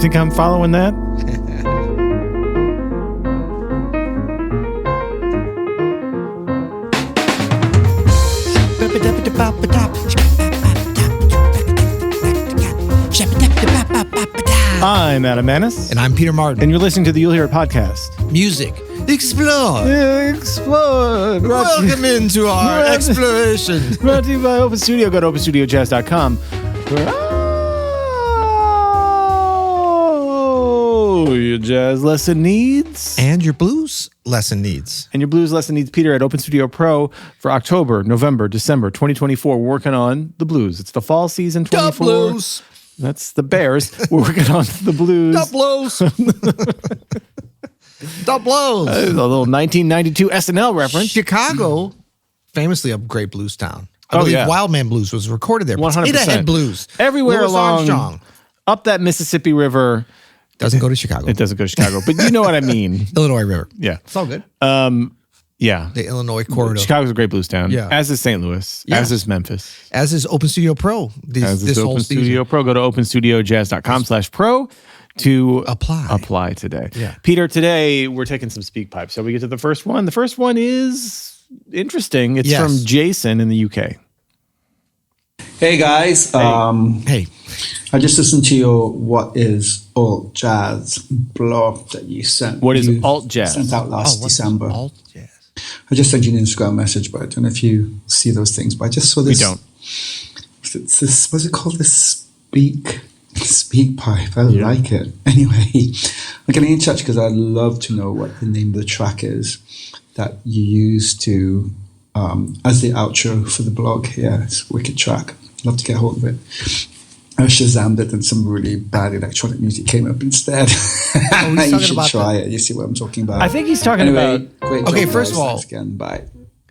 think I'm following that? I'm Adam Manis. And I'm Peter Martin. And you're listening to the You'll Hear It podcast. Music. Explore. Explore. Welcome into our exploration. Brought to you by Open Studio. Go to openstudiojazz.com. Your jazz lesson needs. And your blues lesson needs. And your blues lesson needs Peter at Open Studio Pro for October, November, December 2024. We're working on the blues. It's the fall season 24. The blues. That's the Bears. We're working on the blues. The blues. The blues. A little 1992 SNL reference. Chicago, famously a great blues town. I believe Wildman Blues was recorded there. 100%. It had blues. Everywhere Louis along, Armstrong. Up that Mississippi River. Doesn't go to Chicago. It doesn't go to Chicago, but you know what I mean. Illinois River. Yeah. It's all good. Yeah. The Illinois corridor. Chicago's a great blues town. Yeah. As is St. Louis. Yeah. As is Memphis. As is Open Studio Pro. As is this whole Open season. Studio Pro. Go to openstudiojazz.com/pro to apply today. Yeah. Peter, today we're taking some speak pipes. So we get to the first one. The first one is interesting. It's from Jason in the UK. Hey guys. Hey. I just listened to your What is Alt Jazz blog that you sent. What is alt jazz? Sent out last December. Alt jazz. I just sent you an Instagram message, but I don't know if you see those things. But I just saw this. We don't. It's this, what's it called? This speak pipe. I like it. Anyway, I'm getting in touch because I'd love to know what the name of the track is that you used to as the outro for the blog. Yeah, it's a wicked track. Love to get hold of it. I Shazammed it and some really bad electronic music came up instead. You should try it. You see what I'm talking about. I think he's talking about... Great Okay, job, first guys. of all... Thanks again. Bye.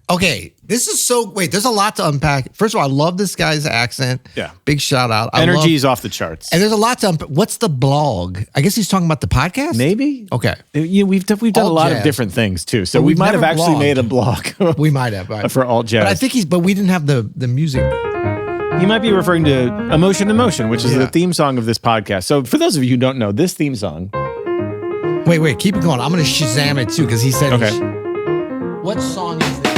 Okay, this is so... Wait, there's a lot to unpack. First of all, I love this guy's accent. Yeah. Big shout out. Energy is off the charts. And there's a lot to unpack. What's the blog? I guess he's talking about the podcast? Maybe. Okay. We've done a lot of different things too. So we might have actually made a blog. We might have. Right. For alt jazz. But I think but we didn't have the music. He might be referring to Emotion in Motion, which is the theme song of this podcast. So for those of you who don't know, this theme song... Wait, keep it going. I'm going to Shazam it too, because he said... Okay. What song is this?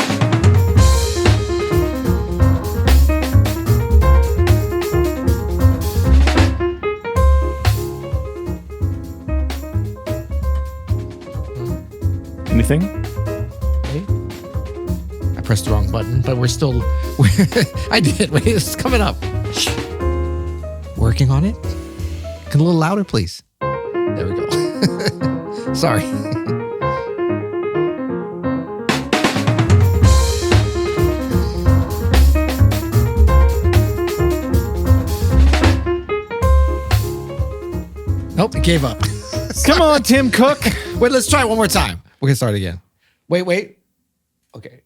Anything? I pressed the wrong button, but we're still... I did. Wait, it's coming up. Working on it. Can a little louder, please? There we go. Sorry. Nope, it gave up. Come on, Tim Cook. Wait, let's try it one more time. We're going to start again. Wait. Okay.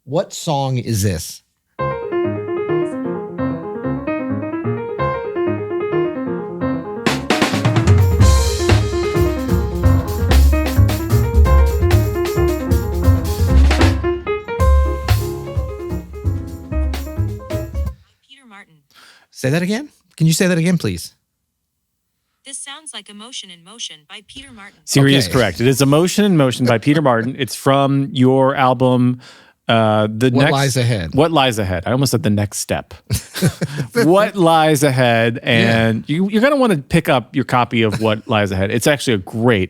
What song is this? Peter Martin. Say that again? Can you say that again, please? This sounds like Emotion in Motion by Peter Martin. Siri is correct. It is Emotion in Motion by Peter Martin. It's from your album, What Lies Ahead. What Lies Ahead. I almost said The Next Step. What Lies Ahead. And you're going to want to pick up your copy of What Lies Ahead. It's actually a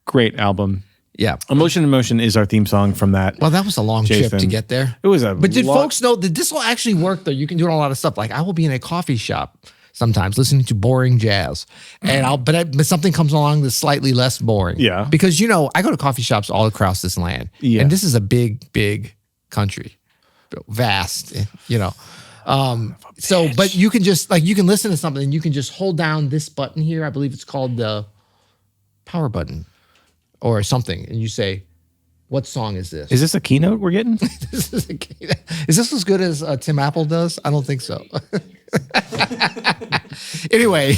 great album. Yeah. Emotion in Motion is our theme song from that. Well, that was a long trip to get there. It was But did folks know that this will actually work, though? You can do a lot of stuff. Like, I will be in a coffee shop sometimes listening to boring jazz, and but something comes along that's slightly less boring. Yeah. Because, I go to coffee shops all across this land. Yeah. And this is a big country. Vast, So, but you can just, you can listen to something and you can just hold down this button here. I believe it's called the power button or something. And you say, what song is this? Is this a keynote we're getting? Is this as good as Tim Apple does? I don't think so. Anyway,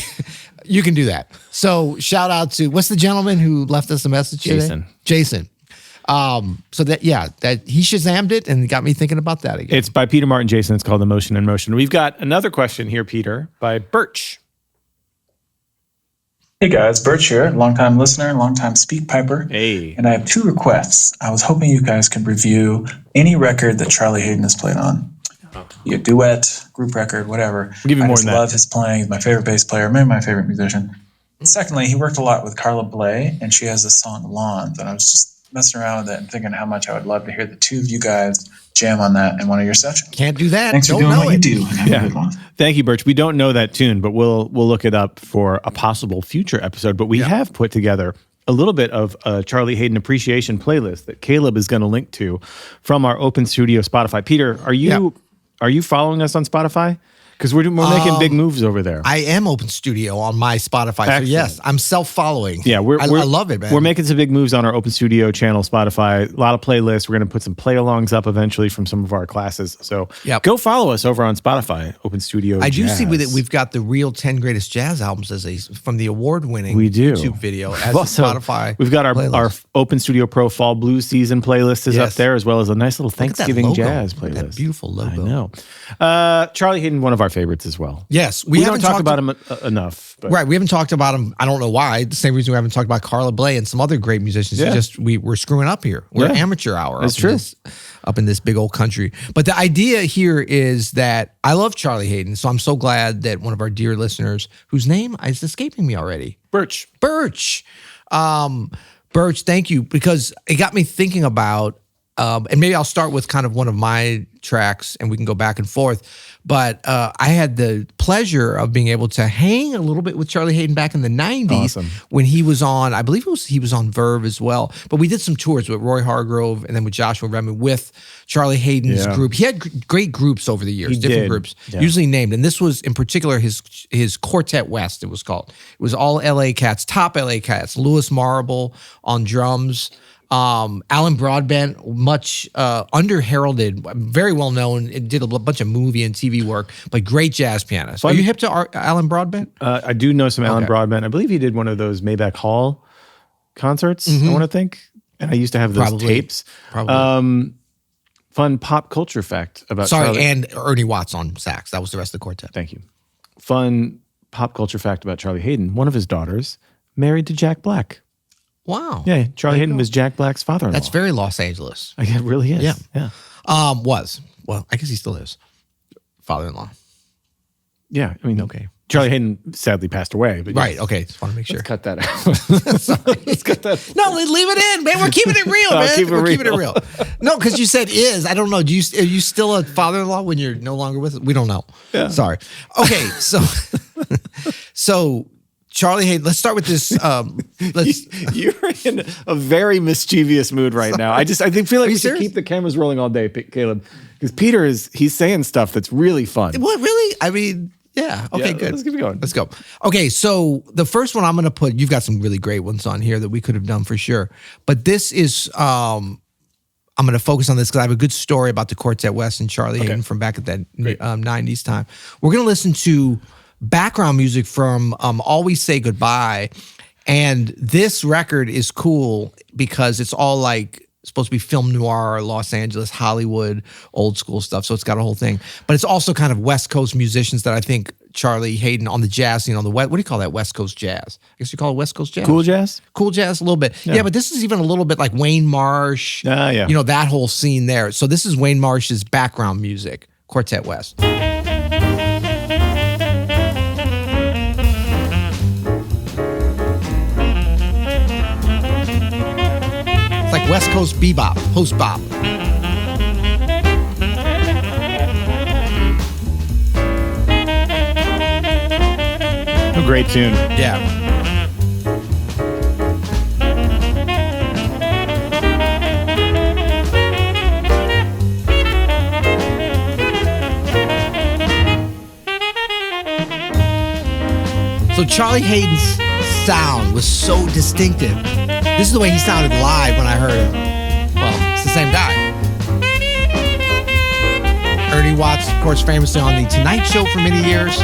you can do that. So shout out to, what's the gentleman who left us a message today? Jason. So that he Shazammed it and got me thinking about that again. It's by Peter Martin Jason. It's called Emotion in Motion. We've got another question here, Peter, by Birch. Hey guys, Birch here, longtime listener, longtime speak piper. Hey. And I have 2 requests. I was hoping you guys could review any record that Charlie Haden has played on. Be a duet, group record, whatever. We'll give you I more just than that. love his playing. He's my favorite bass player, maybe my favorite musician. Secondly, he worked a lot with Carla Bley, and she has this song Lawns, and I was just messing around with it and thinking how much I would love to hear the 2 of you guys jam on that in one of your sessions. Can't do that. Thanks for Don't doing know what you it. do, and have a good one. Thank you, Birch. We don't know that tune, but we'll look it up for a possible future episode. But we have put together a little bit of a Charlie Haden appreciation playlist that Caleb is going to link to from our Open Studio Spotify. Peter, are you following us on Spotify? Because we're making big moves over there. I am Open Studio on my Spotify. Excellent. So yes, I'm self-following. Yeah, I love it, man. We're making some big moves on our Open Studio channel, Spotify. A lot of playlists. We're going to put some play-alongs up eventually from some of our classes. So go follow us over on Spotify, Open Studio I do Jazz. see with it, we've got the real 10 greatest jazz albums from the award-winning do. YouTube video as Also, Spotify. We've got our playlist. Open Studio Pro Fall Blues Season playlist is up there, as well as a nice little Look at that Thanksgiving logo. jazz Look at playlist. that beautiful logo. I know. Charlie Hayden, one of our favorites as well. Yes, We don't haven't talk talked about him enough. But. Right, we haven't talked about him. I don't know why. The same reason we haven't talked about Carla Bley and some other great musicians. Yeah. It's just we're screwing up here. We're amateur hour. That's true. Up in this big old country. But the idea here is that I love Charlie Haden, so I'm so glad that one of our dear listeners, whose name is escaping me already, Birch. Birch, thank you, because it got me thinking about. And maybe I'll start with kind of one of my tracks and we can go back and forth. But I had the pleasure of being able to hang a little bit with Charlie Haden back in the 90s when he was on, I believe he was on Verve as well. But we did some tours with Roy Hargrove and then with Joshua Redman with Charlie Hayden's group. He had great groups over the years, different groups, usually named. And this was in particular his Quartet West, it was called. It was all LA cats, top LA cats. Louis Marable on drums. Alan Broadbent, much under-heralded, very well known. It did a bunch of movie and TV work, but great jazz pianist. Are you hip to Alan Broadbent? I do know some Alan Broadbent. I believe he did one of those Maybach Hall concerts, I want to think. And I used to have those tapes. Probably. Fun pop culture fact about Charlie. And Ernie Watts on sax. That was the rest of the quartet. Thank you. Fun pop culture fact about Charlie Haden. One of his daughters married to Jack Black. Wow. Yeah, Charlie Haden was Jack Black's father-in-law. That's very Los Angeles. It really is. Yeah. Was. Well, I guess he still is. Father-in-law. Yeah, I mean, okay. Charlie Haden sadly passed away. But right, okay. Just want to make sure. Let's cut that out. Let's cut that. No, leave it in, man. We're keeping it real, man. We're keeping it real. No, because you said is. I don't know. Are you still a father-in-law when you're no longer with us? We don't know. Yeah. Sorry. Okay, so Charlie Haden, let's start with this. You're in a very mischievous mood right now. I feel like we should keep the cameras rolling all day, Caleb, because Peter he's saying stuff that's really fun. What, really? I mean, yeah. Okay, good. Let's keep it going. Let's go. Okay, so the first one I'm going to put, you've got some really great ones on here that we could have done for sure. But this is, I'm going to focus on this because I have a good story about the Quartet West and Charlie Haden from back at that 90s time. We're going to listen to background music from Always Say Goodbye. And this record is cool because it's all like supposed to be film noir, Los Angeles, Hollywood, old school stuff. So it's got a whole thing. But it's also kind of West Coast musicians that I think Charlie Haden on the jazz scene, on the what do you call that? West Coast jazz. I guess you call it West Coast jazz. Cool jazz? Cool jazz, a little bit. Yeah, but this is even a little bit like Wayne Marsh. Yeah. You know, that whole scene there. So this is Wayne Marsh's background music, Quartet West. Like West Coast bebop, post bop. A great tune. Yeah. So Charlie Hayden's sound was so distinctive. This is the way he sounded live when I heard him. Well, it's the same guy. Ernie Watts, of course, famously on The Tonight Show for many years.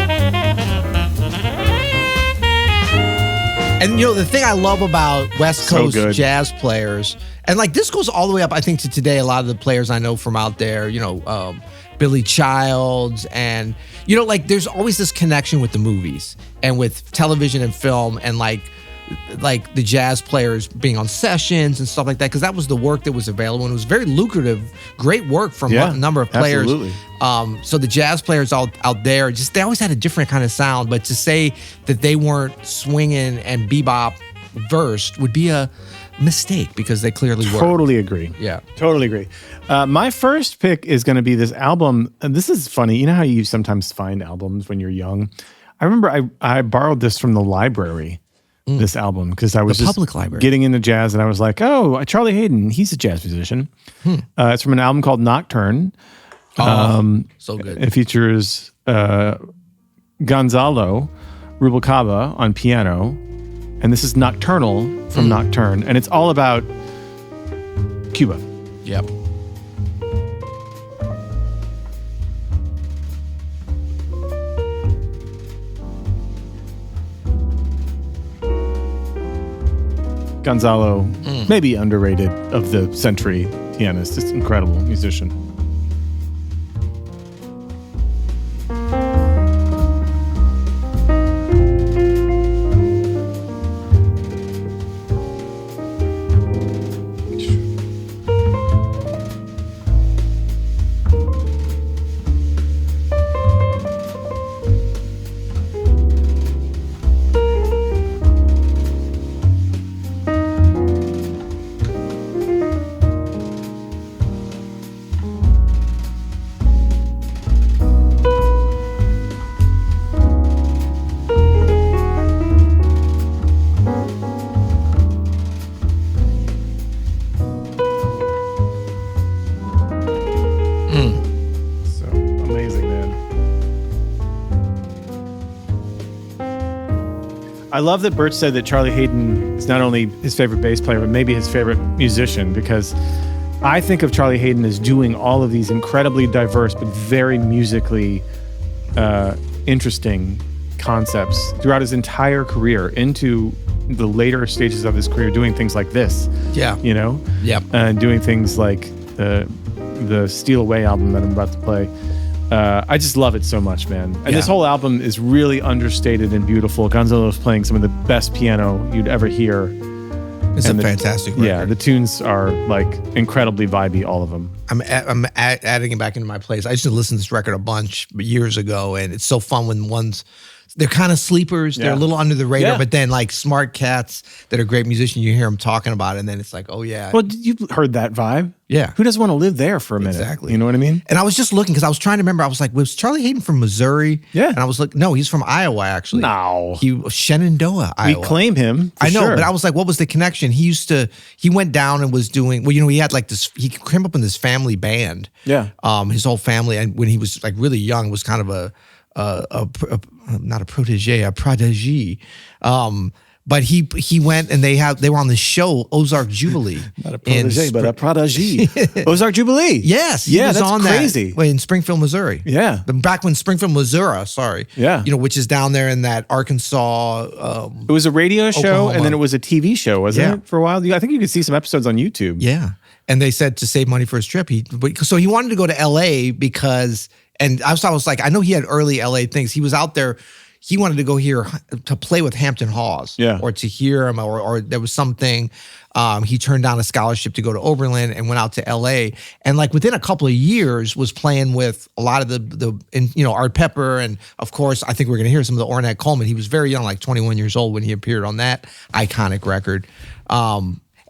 And, you know, the thing I love about West Coast jazz players, and like this goes all the way up, I think, to today, a lot of the players I know from out there, you know, Billy Childs, and, you know, like there's always this connection with the movies and with television and film, and like like the jazz players being on sessions and stuff like that, because that was the work that was available, and it was very lucrative, great work from a number of players. Absolutely. So the jazz players out there, just they always had a different kind of sound, but to say that they weren't swinging and bebop versed would be a mistake, because they clearly were. Totally agree. Yeah. Totally agree. My first pick is going to be this album. And this is funny. You know how you sometimes find albums when you're young? I remember I borrowed this from the library, this album, because I was The just public library. getting into jazz, and I was like, oh, Charlie Haden, he's a jazz musician. It's from an album called Nocturne. So good. It features Gonzalo Rubalcaba on piano, and this is Nocturnal from Nocturne, and it's all about Cuba. Yep. Gonzalo, maybe underrated of the century pianist, just incredible musician. So amazing, man. I love that Bert said that Charlie Haden is not only his favorite bass player, but maybe his favorite musician, because I think of Charlie Haden as doing all of these incredibly diverse but very musically interesting concepts throughout his entire career, into the later stages of his career, doing things like this. Yeah. You know? Yep. And doing things like the Steal Away album that I'm about to play. I just love it so much, man. And this whole album is really understated and beautiful. Gonzalo's playing some of the best piano you'd ever hear. It's a fantastic record. Yeah, the tunes are like incredibly vibey, all of them. I'm adding it back into my playlist. I used to listen to this record a bunch years ago, and it's so fun when they're kind of sleepers. They're a little under the radar, but then like smart cats that are great musicians, you hear them talking about it, and then it's like, oh yeah. Well, you've heard that vibe. Yeah. Who doesn't want to live there for a minute? Exactly. You know what I mean? And I was just looking, because I was trying to remember. I was like, was Charlie Haden from Missouri? Yeah. And I was like, no, he's from Iowa, actually. No. Shenandoah, Iowa. We claim him. I know, sure. but I was like, what was the connection? He went down and was doing, well, he had like this, he came up in this family band. Yeah. His whole family, and when he was like really young, was kind of not a protege, a prodigy. But he went, and they were on the show Ozark Jubilee. Not a protege, but a prodigy. Ozark Jubilee. Yes, he yeah, was that's on crazy. that in Springfield, Missouri. Yeah. Back when Springfield, Missouri, sorry. Yeah. Which is down there in that Arkansas. It was a radio show, Oklahoma. and then it was a TV show, wasn't Yeah. it, for a while? I think you could see some episodes on YouTube. Yeah. And they said to save money for his trip, so he wanted to go to LA because, and I was like, I know he had early LA things. He was out there. He wanted to go here to play with Hampton Hawes, or to hear him, or there was something. He turned down a scholarship to go to Oberlin and went out to LA. And like within a couple of years was playing with a lot of the Art Pepper. And of course, I think we're going to hear some of the Ornette Coleman. He was very young, like 21 years old when he appeared on that iconic record.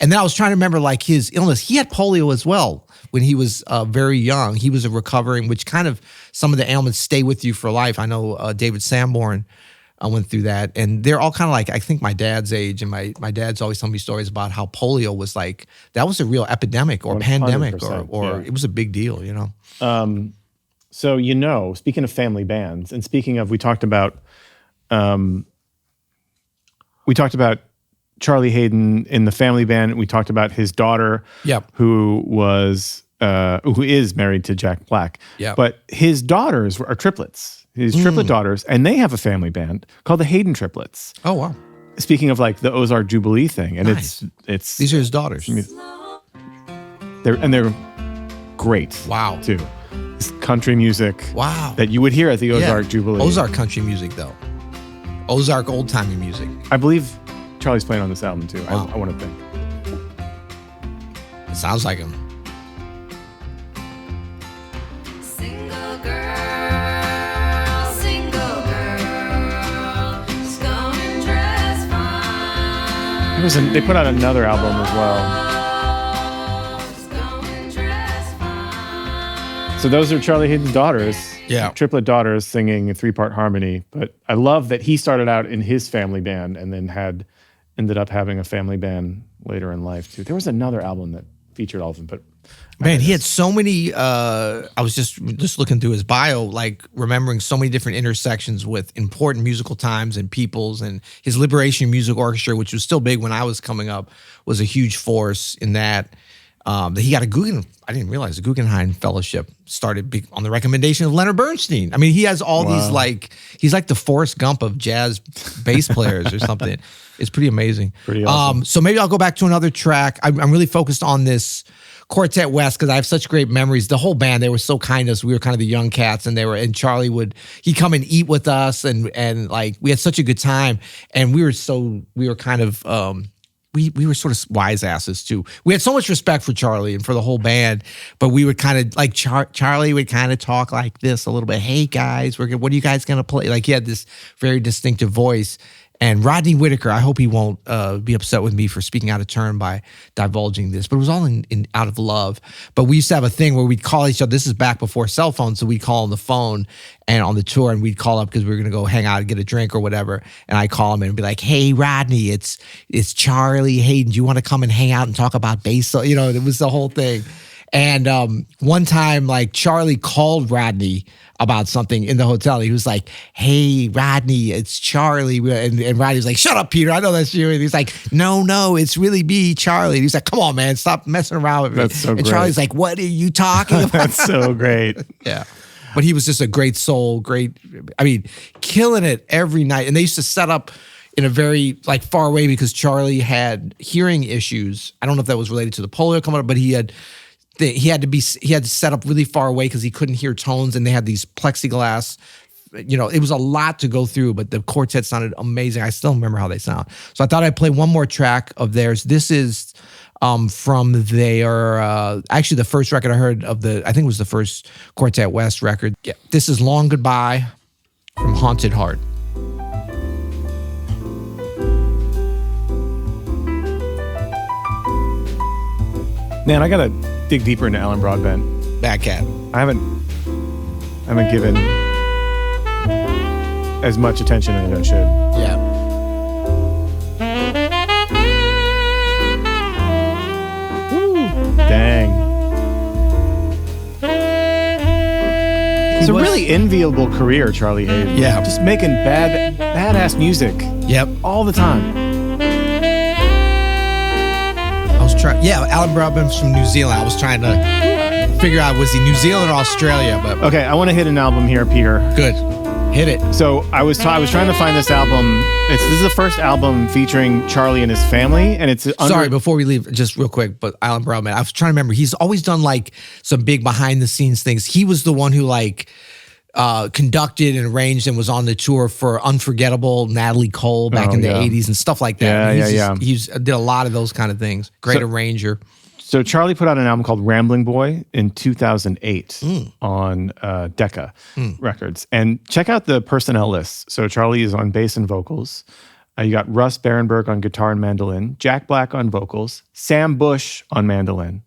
And then I was trying to remember like his illness. He had polio as well when he was very young. He was a recovering, which kind of some of the ailments stay with you for life. I know David Sanborn went through that. And they're all kind of like, I think my dad's age. And my dad's always telling me stories about how polio was like, that was a real epidemic or pandemic or it was a big deal, So, speaking of family bands, and speaking of, we talked about Charlie Haden in the family band. We talked about his daughter, who is married to Jack Black. Yep. But his daughters are triplets. His triplet daughters, and they have a family band called the Hayden Triplets. Oh wow! Speaking of like the Ozark Jubilee thing, and nice. it's these are his daughters. They're great. Wow. Too. It's country music. Wow. That you would hear at the Ozark Jubilee. Ozark country music though. Ozark old timey music. I believe Charlie's playing on this album too. Wow. I want to think. It sounds like him. Single girl, just go and dress fine. They put out another album as well. Just go and dress fine. So those are Charlie Haden's daughters. Yeah. Triplet daughters singing a 3-part harmony. But I love that he started out in his family band and then ended up having a family band later in life too. There was another album that featured all of them, but Man, he had so many. I was just looking through his bio, like remembering so many different intersections with important musical times and peoples, and his Liberation Music Orchestra, which was still big when I was coming up, was a huge force in that. That he got a I didn't realize the Guggenheim Fellowship started on the recommendation of Leonard Bernstein. I mean, he has all these he's like the Forrest Gump of jazz bass players or something. It's pretty amazing. Pretty awesome. So maybe I'll go back to another track. I'm really focused on this Quartet West because I have such great memories. The whole band, they were so kind to us. We were kind of the young cats, and Charlie he'd come and eat with us, and like we had such a good time, and we were kind of. We were sort of wise asses too. We had so much respect for Charlie and for the whole band, but we would kind of like Charlie would kind of talk like this a little bit. Hey guys, what are you guys gonna play? Like he had this very distinctive voice. And Rodney Whitaker, I hope he won't be upset with me for speaking out of turn by divulging this, but it was all in out of love. But we used to have a thing where we'd call each other. This is back before cell phones, so we'd call on the phone and on the tour, and we'd call up because we were going to go hang out and get a drink or whatever. And I'd call him and be like, "Hey, Rodney, it's Charlie Haden. Do you want to come and hang out and talk about bass?" You know, it was the whole thing. And one time, like Charlie called Rodney about something in the hotel. He was like, "Hey, Rodney, it's Charlie." And Rodney was like, "Shut up, Peter. I know that's you." And he's like, No, it's really me, Charlie. And he's like, "Come on, man, stop messing around with me." That's so and great. Charlie's like, "What are you talking about?" That's so great. Yeah. But he was just a great soul, killing it every night. And they used to set up in a very like far away because Charlie had hearing issues. I don't know if that was related to the polio coming up, but he had to set up really far away because he couldn't hear tones, and they had these plexiglass. You know, it was a lot to go through, but the quartet sounded amazing. I still remember how they sound. So I thought I'd play one more track of theirs. This is from their actually the first record I heard of I think it was the first Quartet West record. Yeah, this is "Long Goodbye" from Haunted Heart. Man, I gotta dig deeper into Alan Broadbent. Bad Cat. I haven't given as much attention as I should. Yeah. Dang. It's a really enviable career, Charlie Haden. Yeah. Just making badass music Yep. all the time. Alan Broadbent's from New Zealand. I was trying to figure out, was he New Zealand or Australia? But Okay, I want to hit an album here, Peter. good. Hit it. So I was trying to find this album. This is the first album featuring Charlie and his family, and it's Sorry, before we leave, just real quick, but Alan Broadbent, I was trying to remember. He's always done like some big behind the scenes things. He was the one who like conducted and arranged and was on the tour for Unforgettable Natalie Cole back in the 80s and stuff like that. He did a lot of those kind of things. Great arranger. So Charlie put out an album called Rambling Boy in 2008 on Decca Records. And check out the personnel list. So Charlie is on bass and vocals. You got Russ Barenberg on guitar and mandolin, Jack Black on vocals, Sam Bush on mandolin,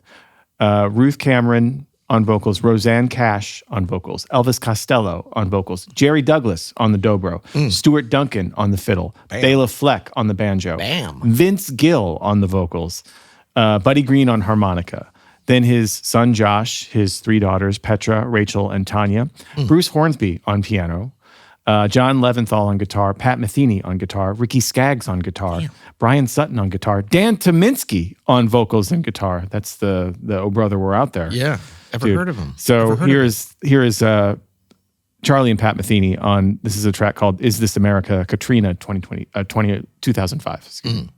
Ruth Cameron on vocals, Roseanne Cash on vocals, Elvis Costello on vocals, Jerry Douglas on the dobro, Stuart Duncan on the fiddle, Bela Fleck on the banjo, Vince Gill on the vocals, Buddy Green on harmonica, then his son Josh, his 3 daughters, Petra, Rachel, and Tanya, Bruce Hornsby on piano, John Leventhal on guitar, Pat Metheny on guitar, Ricky Skaggs on guitar, Brian Sutton on guitar, Dan Tominski on vocals and guitar. That's the Oh Brother We're Out There. Yeah. Ever heard of him? So here is Charlie and Pat Metheny on, this is a track called Is This America, Katrina 2005. Excuse me.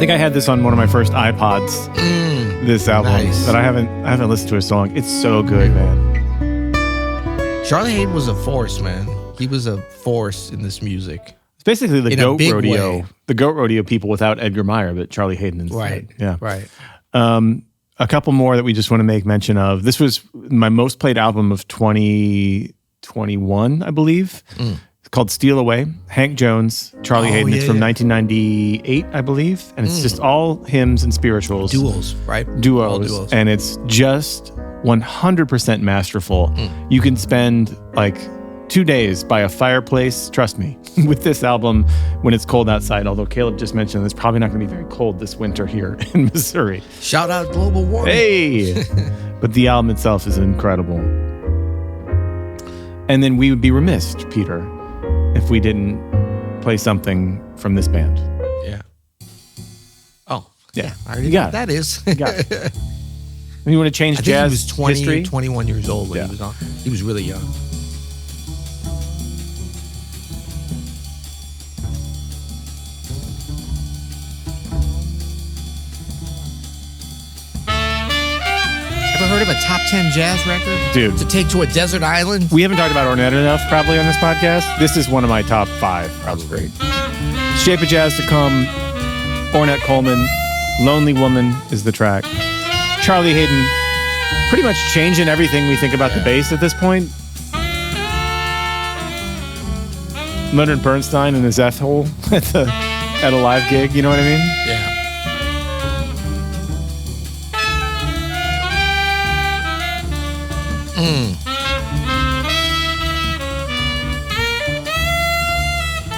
think I had this on one of my first iPods. This album, nice. but I haven't listened to a song. It's so good, man. Charlie Haden was a force, man. He was a force in this music. It's basically the In a goat big rodeo, way. the goat rodeo people without Edgar Meyer, but Charlie Haden instead. Right. Yeah. Right. A couple more that we just want to make mention of. This was my most played album of 2021, I believe. It's called Steal Away. Hank Jones, Charlie Haden. It's from 1998, I believe. And it's just all hymns and spirituals. Duos, right? All Duos. And it's just 100% masterful. You can spend like 2 days by a fireplace, trust me, with this album when it's cold outside. Although Caleb just mentioned it's probably not going to be very cold this winter here in Missouri. Shout out global warming. Hey! But the album itself is incredible. And then we would be remiss, Peter, if we didn't play something from this band. Yeah. Oh, Yeah. I already You know got what that is. You got it. You want to change I think jazz he was 20, history? 21 years old when Yeah. he was on. He was really young. Ever heard of a top 10 jazz record? Dude. To take to a desert island? We haven't talked about Ornette enough probably on this podcast. This is one of my top 5, probably. Shape of Jazz to Come, Ornette Coleman, Lonely Woman is the track. Charlie Haden pretty much changing everything we think about the bass at this point. Leonard Bernstein in his F hole at a live gig, you know what I mean? Yeah.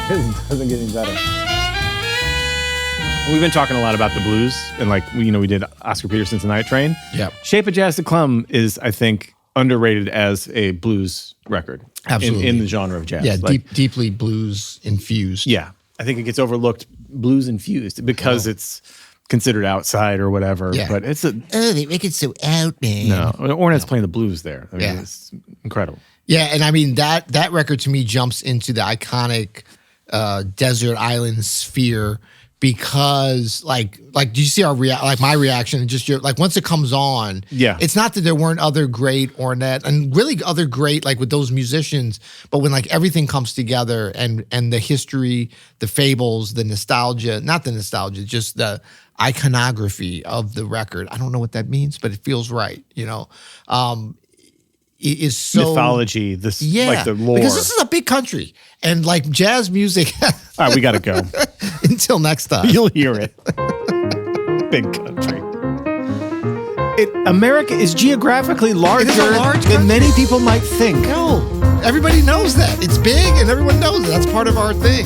It doesn't get any better. We've been talking a lot about the blues, and like we did Oscar Peterson's The Night Train. Yep. Shape of Jazz to Come is, I think, underrated as a blues record. Absolutely. In the genre of jazz. Yeah, Like, deeply blues infused. Yeah. I think it gets overlooked blues infused because it's considered outside or whatever. Yeah. But it's Oh, they make it so out, man. no. Ornette's playing the blues there. I mean, Yeah. it's incredible. Yeah, and I mean that record to me jumps into the iconic desert island sphere because like do you see our my reaction and just your like once it comes on, Yeah. it's not that there weren't other great Ornette and really other great like with those musicians, but when like everything comes together and the history, the fables, the nostalgia, not the nostalgia, just the iconography of the record. I don't know what that means, but it feels right, you know. It is so Mythology, like the lore. because this is a big country and like jazz music. All right, we got to go. Until next time. You'll hear it. Big country. America is geographically larger large than country. many people might think. No, everybody knows that. It's big and everyone knows it. That's part of our thing.